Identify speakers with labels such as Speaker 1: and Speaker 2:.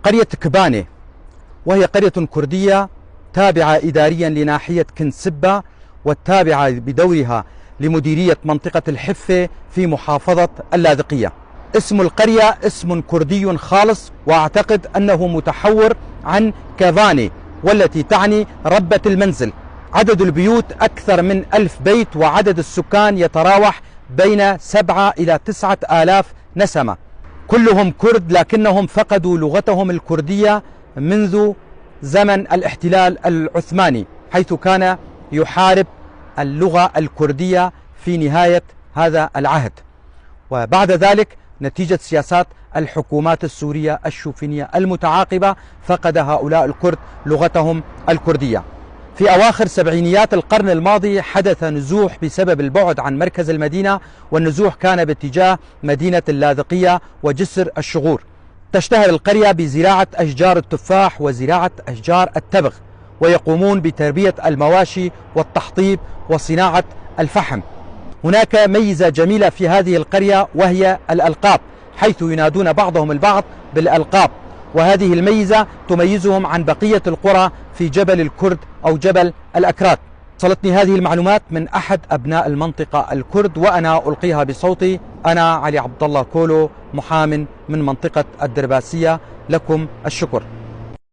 Speaker 1: قرية كبانة، وهي قرية كردية تابعة إداريا لناحية كنسبة، والتابعة بدورها لمديرية منطقة الحفة في محافظة اللاذقية. اسم القرية اسم كردي خالص، وأعتقد أنه متحور عن كافاني، والتي تعني ربة المنزل. عدد البيوت أكثر من 1000 بيت، وعدد السكان يتراوح بين 7 إلى 9 آلاف نسمة. كلهم كرد، لكنهم فقدوا لغتهم الكردية منذ زمن الاحتلال العثماني، حيث كان يحارب اللغة الكردية في نهاية هذا العهد. وبعد ذلك نتيجة سياسات الحكومات السورية الشوفينية المتعاقبة فقد هؤلاء الكرد لغتهم الكردية. في أواخر سبعينيات القرن الماضي حدث نزوح بسبب البعد عن مركز المدينة، والنزوح كان باتجاه مدينة اللاذقية وجسر الشغور. تشتهر القرية بزراعة أشجار التفاح وزراعة أشجار التبغ، ويقومون بتربية المواشي والتحطيب وصناعة الفحم. هناك ميزة جميلة في هذه القرية، وهي الألقاب، حيث ينادون بعضهم البعض بالألقاب، وهذه الميزة تميزهم عن بقية القرى في جبل الكرد أو جبل الأكراد. وصلتني هذه المعلومات من أحد أبناء المنطقة الكرد، وأنا ألقيها بصوتي. أنا علي عبد الله كولو، محام من منطقة الدرباسية. لكم الشكر.